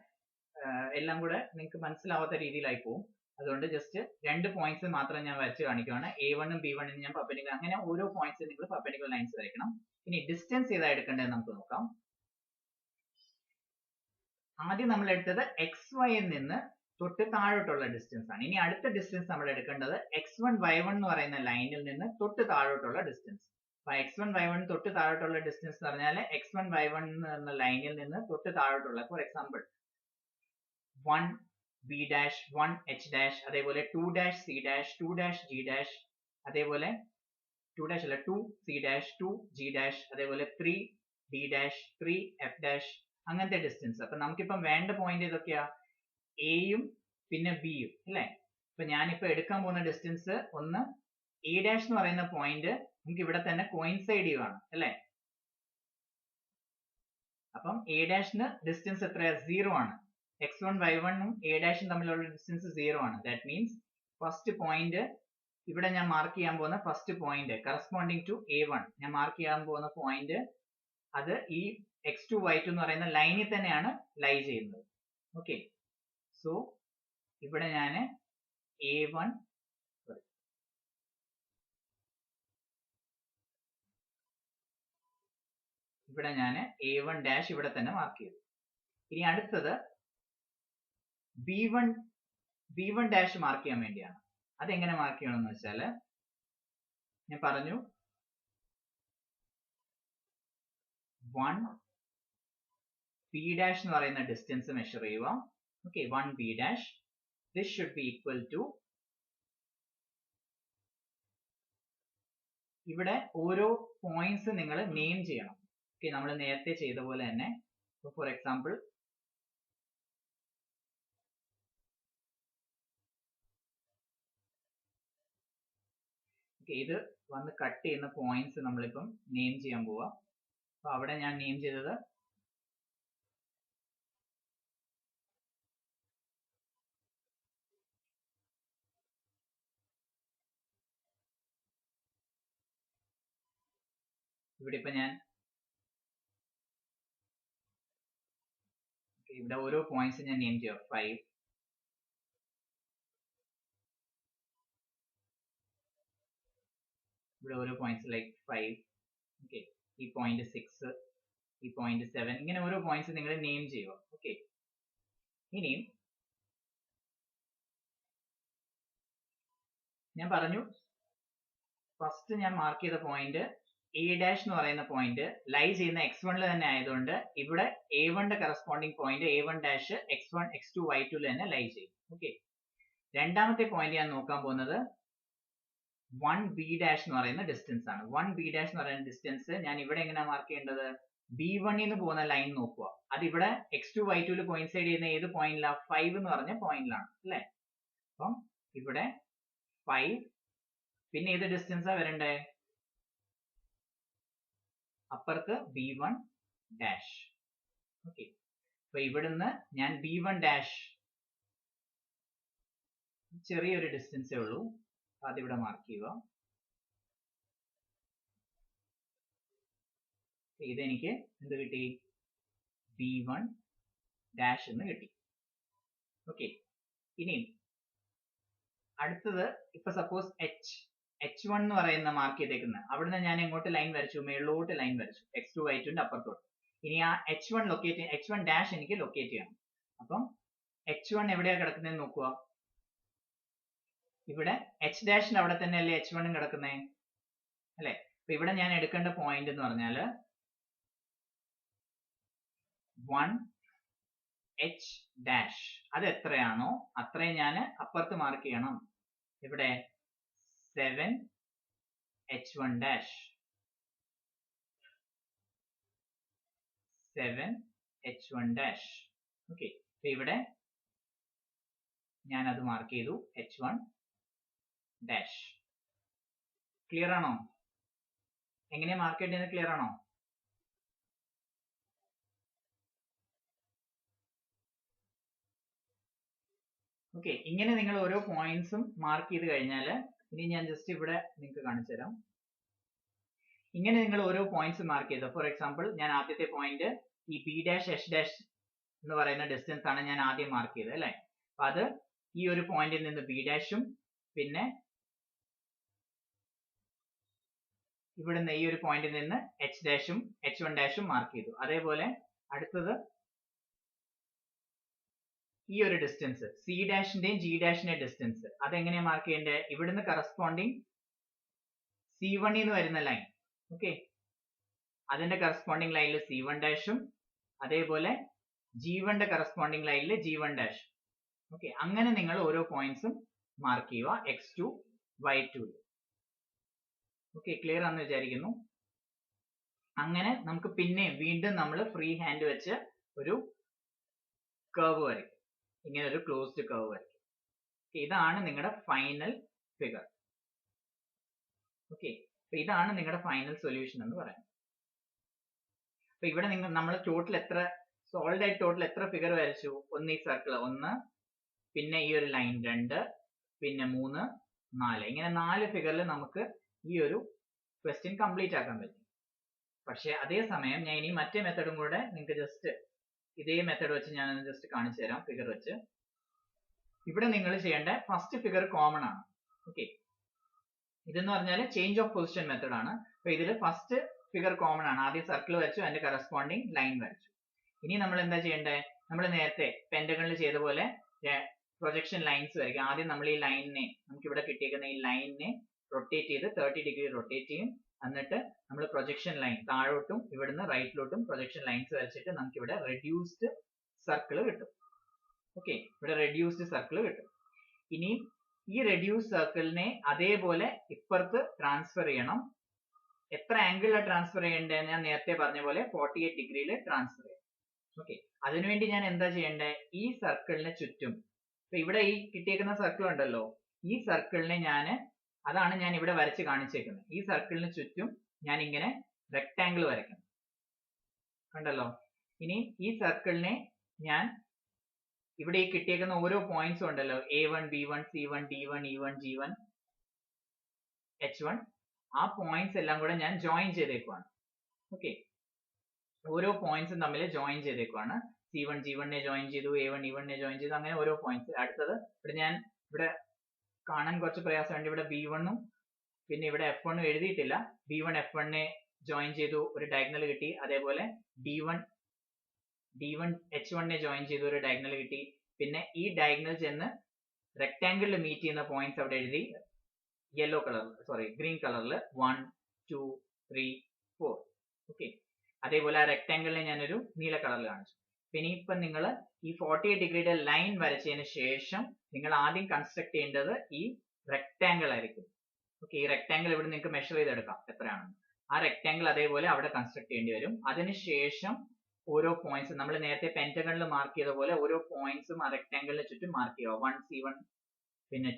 എല്ലാം കൂടെ നിങ്ങൾക്ക് മനസ്സിലാവാത്ത രീതിയിലായി പോകും. അതുകൊണ്ട് ജസ്റ്റ് 2 പോയിന്റ്സ് മാത്രം ഞാൻ വരച്ച് കാണിക്കുകയാണ്. A1 ഉം B1 ഉം ഞാൻ പെർപെൻഡിക്കുലർ, അങ്ങനെ ഓരോ പോയിന്റ്സിൽ നിങ്ങൾ പെർപെൻഡിക്കുലർ ലൈൻസ് വരയ്ക്കണം. ഇനി ഡിസ്റ്റൻസ് ഏതാ എടുക്കേണ്ടത് നമുക്ക് നോക്കാം. ആദ്യം നമ്മൾ എടുത്തത് XY ൽ നിന്ന് തൊട്ട് താഴോട്ടുള്ള ഡിസ്റ്റൻസ് ആണ്. ഇനി അടുത്ത ഡിസ്റ്റൻസ് നമ്മൾ എടുക്കേണ്ടത് X1 Y1 എന്ന് പറയുന്ന ലൈനിൽ നിന്ന് തൊട്ട് താഴോട്ടുള്ള ഡിസ്റ്റൻസ്. അപ്പൊ X1 Y1 തൊട്ട് താഴോട്ടുള്ള ഡിസ്റ്റൻസ് എന്ന് പറഞ്ഞാൽ X1 Y1 എന്ന ലൈനിൽ നിന്ന് തൊട്ട് താഴോട്ടുള്ള, ഫോർ എക്സാമ്പിൾ 1B', 1H', അതേപോലെ 2'C', 2'G', അതേപോലെ 2C', 2G', അതേപോലെ 3D', 3F', അങ്ങനത്തെ ഡിസ്റ്റൻസ്. അപ്പൊ നമുക്കിപ്പം വേണ്ട പോയിന്റ് ഏതൊക്കെയാ? എയും പിന്നെ ബിയും അല്ലെ. അപ്പൊ ഞാനിപ്പോ എടുക്കാൻ പോകുന്ന ഡിസ്റ്റൻസ് ഒന്ന് A' എന്ന് പറയുന്ന പോയിന്റ് നമുക്ക് ഇവിടെ തന്നെ കോയിൻസൈഡ് ചെയ്യുവാണ് അല്ലെ. അപ്പം A' ഡിസ്റ്റൻസ് എത്രയാ? 0 ആണ്. X1 Y1 ഉം A' തമ്മിലുള്ള ഡിസ്റ്റൻസ് 0 ആണ്. ദാറ്റ് മീൻസ് ഫസ്റ്റ് പോയിന്റ് ഇവിടെ ഞാൻ മാർക്ക് ചെയ്യാൻ പോകുന്ന first point corresponding to A1 ഞാൻ മാർക്ക് ചെയ്യാൻ പോകുന്ന പോയിന്റ് അത് ഈ x2 y2 എന്ന് പറയുന്ന ലൈനിൽ തന്നെയാണ് ലൈ ചെയ്യുന്നത്. ഓക്കെ, സോ ഇവിടെ ഞാൻ A1 ഇവിടെ ഞാൻ A1' ഇവിടെ തന്നെ മാർക്ക് ചെയ്തു. ഇനി അടുത്തത് B1' മാർക്ക് ചെയ്യാൻ വേണ്ടിയാണ്. അതെങ്ങനെ മാർക്ക് ചെയ്യണമെന്ന് വെച്ചാല് ഞാൻ പറഞ്ഞു 1B' എന്ന് പറയുന്ന ഡിസ്റ്റൻസ് മെഷർ ചെയ്യുക. Okay, 1B'. This should be equal to, ഇവിടെ ഓരോ പോയിന്റ്സ് നിങ്ങൾ നെയിം ചെയ്യണം. ഓക്കെ, നമ്മൾ നേരത്തെ ചെയ്ത പോലെ തന്നെ. ഫോർ എക്സാമ്പിൾ ഓക്കെ, ഇത് വന്ന് കട്ട് ചെയ്യുന്ന പോയിന്റ്സ് നമ്മളിപ്പം നെയിം ചെയ്യാൻ പോവാ. അപ്പൊ അവിടെ ഞാൻ നെയിം ചെയ്തത് ഇവിടെ ഇപ്പൊ ഞാൻ ഇവിടെ ഓരോ പോയിന്റ്സ് ഞാൻ നെയിം ചെയ്യാം. 5, ഇവിടെ ഓരോ പോയിന്റ്സ് ലൈക്ക് 5, ഓക്കെ, ഈ പോയിന്റ് 6, ഈ പോയിന്റ് 7, ഇങ്ങനെ ഓരോ പോയിന്റ്സ് നിങ്ങൾ നെയിം ചെയ്യുക. ഓക്കെ, ഇനിയും ഞാൻ പറഞ്ഞു ഫസ്റ്റ് ഞാൻ മാർക്ക് ചെയ്ത പോയിന്റ് എ ഡാഷ് എന്ന് പറയുന്ന പോയിന്റ് ലൈ ചെയ്യുന്ന x1 തന്നെ ആയതുകൊണ്ട് ഇവിടെ a1 corresponding point a1 dash x1 x2 y2 തന്നെ ലൈ ചെയ്യും. ഓക്കെ, രണ്ടാമത്തെ പോയിന്റ് ഞാൻ നോക്കാൻ പോകുന്നത് 1b ഡാഷ് എന്ന് പറയുന്ന ഡിസ്റ്റൻസ് ആണ്. 1b ഡാഷ് എന്ന് പറയുന്ന ഡിസ്റ്റൻസ് ഞാൻ ഇവിടെ എങ്ങനെ മാർക്ക് ചെയ്യേണ്ടത്? b1 നിന്ന് പോകുന്ന ലൈൻ നോക്കുക. അത് ഇവിടെ x2 y2 കോയിൻസൈഡ് ചെയ്യുന്ന ഏത് പോയിന്റിലാണ്? 5 എന്ന് പറഞ്ഞ പോയിന്റിലാണ് അല്ലെ? അപ്പം ഇവിടെ 5, പിന്നെ ഏത് ഡിസ്റ്റൻസാ വരണ്ടേ? അപ്പുറത്ത് b1 ഡാഷ്. ഓക്കെ, അപ്പൊ ഇവിടുന്ന് ഞാൻ b1 ഡാഷ് ചെറിയൊരു ഡിസ്റ്റൻസേ ഉള്ളൂ, അതിവിടെ മാർക്ക് ചെയ്യുക. ഇതെനിക്ക് എന്ത് കിട്ടി? b1 ഡാഷ് എന്ന് കിട്ടി. ഓക്കെ, ഇനി അടുത്തത് ഇപ്പൊ സപ്പോസ് h1 എന്ന് പറയുന്ന മാർക്ക് ചെയ്തേക്കുന്ന അവിടുന്ന് ഞാൻ എങ്ങോട്ട് ലൈൻ വരച്ചു? മേളിലോട്ട് ലൈൻ വരച്ചു, x2 y2 അപ്പുറത്തോട്ട്. ഇനി ആ h1 ഡാഷ് എനിക്ക് ലൊക്കേറ്റ് ചെയ്യണം. അപ്പം h1 എവിടെയാ കിടക്കുന്നതെന്ന് നോക്കുക. ഇവിടെ h ഡാഷിന് അവിടെ തന്നെ അല്ലേ h1 കിടക്കുന്നേ അല്ലെ? അപ്പൊ ഇവിടെ ഞാൻ എടുക്കേണ്ട പോയിന്റ് എന്ന് പറഞ്ഞാല് 1h ഡാഷ്, അത് എത്രയാണോ അത്രയും ഞാൻ അപ്പുറത്ത് മാർക്ക് ചെയ്യണം. ഇവിടെ 7h1 dash, 7h1 dash. Okay, അപ്പൊ ഇവിടെ ഞാൻ അത് മാർക്ക് ചെയ്തു, h1 ഡാഷ്. ക്ലിയർ ആണോ? എങ്ങനെയാ മാർക്ക് ചെയ്യേണ്ടത്? ക്ലിയർ ആണോ? ഓക്കെ, ഇങ്ങനെ നിങ്ങൾ ഓരോ പോയിന്റ്സും മാർക്ക് ചെയ്ത് കഴിഞ്ഞാൽ, ഇനി ഞാൻ ജസ്റ്റ് ഇവിടെ നിങ്ങൾക്ക് കാണിച്ചു തരാം. ഇങ്ങനെ നിങ്ങൾ ഓരോ പോയിന്റ്സ് മാർക്ക് ചെയ്തു. ഫോർ എക്സാമ്പിൾ ഞാൻ ആദ്യത്തെ പോയിന്റ് ഈ b ഡാഷ് h ഡാഷ് എന്ന് പറയുന്ന ഡിസ്റ്റൻസ് ആണ് ഞാൻ ആദ്യം മാർക്ക് ചെയ്തത് അല്ലെ? അപ്പൊ അത് ഈ ഒരു പോയിന്റിൽ നിന്ന് b ഡാഷും പിന്നെ ഇവിടുന്ന് ഈ ഒരു പോയിന്റിൽ നിന്ന് h ഡാഷും h1 ഡാഷും മാർക്ക് ചെയ്തു. അതേപോലെ അടുത്തത് ഈ ഒരു ഡിസ്റ്റൻസ് c ഡാഷിന്റെയും g ഡാഷിന്റെയും ഡിസ്റ്റൻസ് അതെങ്ങനെയാ മാർക്ക് ചെയ്യേണ്ടത്? ഇവിടുന്ന് കറസ്പോണ്ടിങ് c1 നിന്ന് വരുന്ന ലൈൻ, ഓക്കെ, അതിന്റെ കറസ്പോണ്ടിങ് ലൈനിൽ c1 ഡാഷും അതേപോലെ g1 ന്റെ കറസ്പോണ്ടിങ് ലൈനിൽ g1 ഡാഷ്. ഓക്കെ, അങ്ങനെ നിങ്ങൾ ഓരോ പോയിന്റ്സും മാർക്ക് ചെയ്യുക x2 y2. ഓക്കെ, ക്ലിയർ ആണെന്ന് വിചാരിക്കുന്നു. അങ്ങനെ നമുക്ക് പിന്നെ വീണ്ടും നമ്മൾ ഫ്രീ ഹാൻഡ് വെച്ച് ഒരു കർവ് വരയ്ക്കും, ഇങ്ങനെ ഒരു ക്ലോസ്ഡ് കർവ് വരയ്ക്കും. ഇതാണ് നിങ്ങളുടെ ഫൈനൽ ഫിഗർ. ഓക്കെ, ഇതാണ് നിങ്ങളുടെ ഫൈനൽ സൊല്യൂഷൻ എന്ന് പറയുന്നത്. അപ്പൊ ഇവിടെ നമ്മൾ ടോട്ടൽ എത്ര സോൾഡ് ആയിട്ട് ടോട്ടൽ എത്ര ഫിഗർ വരച്ചു? ഒന്ന് ഈ സർക്കിൾ 1, പിന്നെ ഈ ഒരു ലൈൻ 2, പിന്നെ 3, 4, ഇങ്ങനെ 4 ഫിഗറിൽ നമുക്ക് ഈ ഒരു ക്വസ്റ്റ്യൻ കംപ്ലീറ്റ് ആക്കാൻ പറ്റും. പക്ഷെ അതേസമയം ഞാൻ ഇനി മറ്റേ മെത്തഡും കൂടെ നിങ്ങൾക്ക് ജസ്റ്റ് ഇതേ മെത്തഡ് വെച്ച് ഞാൻ ജസ്റ്റ് കാണിച്ചു തരാം. ഫിഗർ വെച്ച് ഇവിടെ നിങ്ങൾ ചെയ്യേണ്ട ഫസ്റ്റ് ഫിഗർ കോമൺ ആണ്. ഓക്കെ, ഇതെന്ന് പറഞ്ഞാൽ ചേഞ്ച് ഓഫ് പൊസിഷൻ മെത്തഡ് ആണ്. അപ്പൊ ഇതിൽ ഫസ്റ്റ് ഫിഗർ കോമൺ ആണ്. ആദ്യം സർക്കിൾ വരച്ചു, അതിന്റെ കറസ്പോണ്ടിങ് ലൈൻ വരച്ചു. ഇനി നമ്മൾ എന്താ ചെയ്യേണ്ടത്? നമ്മൾ നേരത്തെ പെന്റഗണിൽ ചെയ്ത പോലെ പ്രൊജക്ഷൻ ലൈൻസ് വരയ്ക്കും. ആദ്യം നമ്മൾ ഈ ലൈനിനെ, നമുക്ക് ഇവിടെ കിട്ടിയിരിക്കുന്ന ഈ ലൈനിനെ റൊട്ടേറ്റ് ചെയ്ത് 30 ഡിഗ്രി റൊട്ടേറ്റ് ചെയ്യും. എന്നിട്ട് നമ്മൾ പ്രൊജക്ഷൻ ലൈൻ താഴോട്ടും ഇവിടുന്ന് റൈറ്റിലോട്ടും പ്രൊജക്ഷൻ ലൈൻസ് വരച്ചിട്ട് നമുക്ക് ഇവിടെ റെഡ്യൂസ്ഡ് സർക്കിൾ കിട്ടും. ഓക്കെ, ഇവിടെ റെഡ്യൂസ്ഡ് സർക്കിൾ കിട്ടും. ഇനി ഈ റെഡ്യൂസ്ഡ് സർക്കിളിനെ അതേപോലെ ഇപ്പുറത്ത് ട്രാൻസ്ഫർ ചെയ്യണം. എത്ര ആംഗിളിലാണ് ട്രാൻസ്ഫർ ചെയ്യേണ്ടത്? ഞാൻ നേരത്തെ പറഞ്ഞ പോലെ 48 ഡിഗ്രിയിൽ ട്രാൻസ്ഫർ ചെയ്യണം. ഓക്കെ, അതിനുവേണ്ടി ഞാൻ എന്താ ചെയ്യേണ്ടത്? ഈ സർക്കിളിന് ചുറ്റും, ഇവിടെ ഈ കിട്ടിയേക്കുന്ന സർക്കിൾ ഉണ്ടല്ലോ, ഈ സർക്കിളിനെ ഞാൻ അതാണ് ഞാൻ ഇവിടെ വരച്ച് കാണിച്ചേക്കുന്നത്. ഈ സർക്കിളിന് ചുറ്റും ഞാൻ ഇങ്ങനെ റെക്ടാങ്കിൾ വരയ്ക്കണം. കണ്ടല്ലോ. ഇനി ഈ സർക്കിളിനെ ഞാൻ ഇവിടെ ഈ കിട്ടിയേക്കുന്ന ഓരോ പോയിന്റ്സും ഉണ്ടല്ലോ, A1, B1, C1, D1, E1, G1, H1, ആ പോയിന്റ്സ് എല്ലാം കൂടെ ഞാൻ ജോയിൻ ചെയ്തേക്കുവാണ്. ഓക്കെ, ഓരോ പോയിന്റ്സും തമ്മിൽ ജോയിൻ ചെയ്തേക്കുവാണ്. C1 G1 നെ ജോയിൻ ചെയ്തു, A1 E1 നെ ജോയിൻ ചെയ്തു, അങ്ങനെ ഓരോ പോയിന്റ്സ്. അടുത്തത് ഇവിടെ കാണാൻ കുറച്ച് പ്രയാസമുണ്ട്. ഇവിടെ B1 ഉം പിന്നെ ഇവിടെ F1 ഉം എഴുതിയിട്ടില്ല. B1 F1 നെ ജോയിൻ ചെയ്തു, ഒരു ഡയഗണൽ കിട്ടി. അതേപോലെ D1 H1 നെ ജോയിൻ ചെയ്തു, ഒരു ഡയഗണൽ കിട്ടി. പിന്നെ ഈ ഡയഗണൽ ചെന്ന് റെക്ടാങ്കിളിൽ മീറ്റ് ചെയ്യുന്ന പോയിന്റ്സ് അവിടെ എഴുതി, ഗ്രീൻ കളറിൽ 1 2 3 4. ഓക്കെ, അതേപോലെ ആ റെക്ടാങ്കിളിനെ ഞാനൊരു നീല കളറിൽ കാണിച്ചു. പിന്നെ ഇപ്പം നിങ്ങൾ ഈ 48 ഡിഗ്രിയുടെ ലൈൻ വരച്ചതിന് ശേഷം നിങ്ങൾ ആദ്യം കൺസ്ട്രക്ട് ചെയ്യേണ്ടത് ഈ റെക്ടാങ്കിൾ ആയിരിക്കും. ഓക്കെ, ഈ റെക്ടാങ്കിൾ ഇവിടെ നിങ്ങൾക്ക് മെഷർ ചെയ്തെടുക്കാം എത്രയാണെന്ന്. ആ റെക്ടാങ്കിൾ അതേപോലെ അവിടെ കൺസ്ട്രക്ട് ചെയ്യേണ്ടി വരും. അതിനുശേഷം ഓരോ പോയിന്റ്സും നമ്മൾ നേരത്തെ പെന്റഗണിൽ മാർക്ക് ചെയ്ത പോലെ ഓരോ പോയിന്റ്സും ആ റെക്ടാങ്കിളിന് ചുറ്റും മാർക്ക് ചെയ്യുക. 1C1, പിന്നെ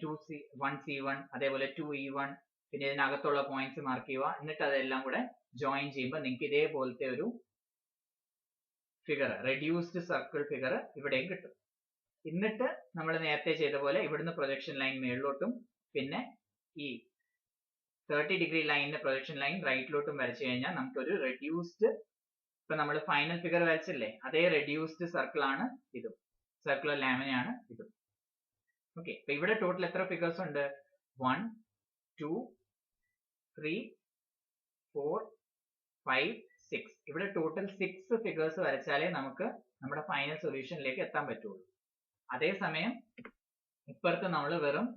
1C1, അതേപോലെ 2E1, പിന്നെ ഇതിനകത്തുള്ള പോയിന്റ്സ് മാർക്ക് ചെയ്യുക. എന്നിട്ട് അതെല്ലാം കൂടെ ജോയിൻ ചെയ്യുമ്പോൾ നിങ്ങൾക്ക് ഇതേപോലത്തെ ഒരു ഫിഗർ, റെഡ്യൂസ്ഡ് സർക്കിൾ ഫിഗർ ഇവിടെയും കിട്ടും. എന്നിട്ട് നമ്മൾ നേരത്തെ ചെയ്ത പോലെ ഇവിടുന്ന് പ്രൊജക്ഷൻ ലൈൻ മേളിലോട്ടും പിന്നെ ഈ 30 ഡിഗ്രി ലൈനിന്റെ പ്രൊജക്ഷൻ ലൈൻ റൈറ്റിലോട്ടും വരച്ചു കഴിഞ്ഞാൽ നമുക്കൊരു റെഡ്യൂസ്ഡ്, ഇപ്പൊ നമ്മൾ ഫൈനൽ ഫിഗർ വരച്ചില്ലേ, അതേ റെഡ്യൂസ്ഡ് സർക്കിൾ ആണ് ഇതും, സർക്കുലർ ലാമിനയാണ് ഇതും. ഓക്കെ, ഇപ്പൊ ഇവിടെ ടോട്ടൽ എത്ര ഫിഗേഴ്സ് ഉണ്ട്? 1 2 3 4 5 6. ഇവിടെ ടോട്ടൽ 6 ഫിഗേഴ്സ് വരച്ചാലേ നമുക്ക് നമ്മുടെ ഫൈനൽ സൊല്യൂഷനിലേക്ക് എത്താൻ പറ്റുള്ളൂ. അതേസമയം ഇപ്പുറത്ത് നമ്മൾ വെറും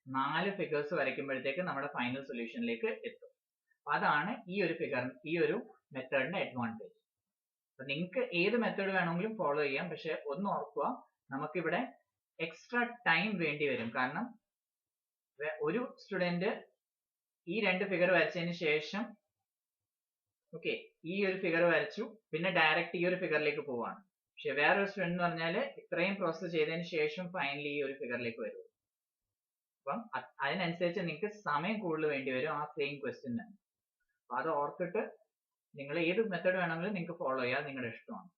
4 ഫിഗേഴ്സ് വരയ്ക്കുമ്പോഴത്തേക്ക് നമ്മുടെ ഫൈനൽ സൊല്യൂഷനിലേക്ക് എത്തും. അതാണ് ഈ ഒരു മെത്തേഡിന്റെ അഡ്വാൻറ്റേജ്. അപ്പൊ നിങ്ങൾക്ക് ഏത് മെത്തേഡ് വേണമെങ്കിലും ഫോളോ ചെയ്യാം. പക്ഷെ ഒന്ന് ഓർക്കുക, നമുക്കിവിടെ എക്സ്ട്രാ ടൈം വേണ്ടി വരും. കാരണം ഒരു സ്റ്റുഡന്റ് ഈ 2 ഫിഗർ വരച്ചതിന് ശേഷം ഓക്കെ ഈ ഒരു ഫിഗർ വരച്ചു, പിന്നെ ഡയറക്റ്റ് ഈ ഒരു ഫിഗറിലേക്ക് പോവാണ്. പക്ഷെ വേറൊരു സ്റ്റുഡന്റ് എന്ന് പറഞ്ഞാൽ ഇത്രയും പ്രോസസ് ചെയ്തതിന് ശേഷം ഫൈനലി ഈ ഒരു ഫിഗറിലേക്ക് വരും. അപ്പം അതിനനുസരിച്ച് നിങ്ങൾക്ക് സമയം കൂടുതൽ വേണ്ടി വരും ആ സെയിം ക്വസ്റ്റ്യൻ തന്നെ. അപ്പൊ അത് ഓർത്തിട്ട് നിങ്ങൾ ഏത് മെത്തേഡ് വേണമെങ്കിലും നിങ്ങൾക്ക് ഫോളോ ചെയ്യാം, നിങ്ങളുടെ ഇഷ്ടമാണ്.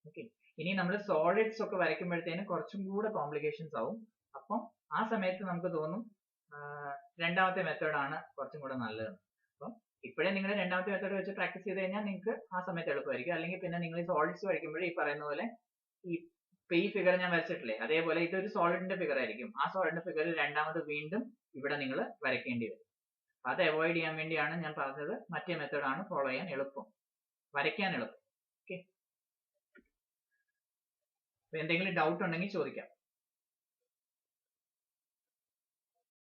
ഓക്കെ, ഇനി നമ്മൾ സോളിഡ്സ് ഒക്കെ വരയ്ക്കുമ്പോഴത്തേനും കുറച്ചും കൂടെ കോംപ്ലിക്കേഷൻസ് ആവും. അപ്പം ആ സമയത്ത് നമുക്ക് തോന്നും രണ്ടാമത്തെ മെത്തേഡാണ് കുറച്ചും കൂടെ നല്ലത്. അപ്പം ഇപ്പോഴേ നിങ്ങൾ രണ്ടാമത്തെ മെത്തേഡ് വെച്ച് പ്രാക്ടീസ് ചെയ്ത് കഴിഞ്ഞാൽ നിങ്ങൾക്ക് ആ സമയത്ത് എളുപ്പമായിരിക്കും. അല്ലെങ്കിൽ പിന്നെ നിങ്ങൾ ഈ സോളിഡ്സ് വരയ്ക്കുമ്പോഴേ ഈ പറയുന്ന പോലെ ഈ ഫിഗർ ഞാൻ വരച്ചിട്ടില്ലേ, അതേപോലെ ഇതൊരു സോളിഡിന്റെ ഫിഗർ ആയിരിക്കും. ആ സോളിഡിന്റെ ഫിഗർ രണ്ടാമത് വീണ്ടും ഇവിടെ നിങ്ങൾ വരയ്ക്കേണ്ടി വരും. അത് അവോയ്ഡ് ചെയ്യാൻ വേണ്ടിയാണ് ഞാൻ പറഞ്ഞത് മറ്റേ മെത്തേഡാണ് ഫോളോ ചെയ്യാൻ എളുപ്പം, വരയ്ക്കാൻ എളുപ്പം. ഓക്കെ, എന്തെങ്കിലും ഡൗട്ട് ഉണ്ടെങ്കിൽ ചോദിക്കാം.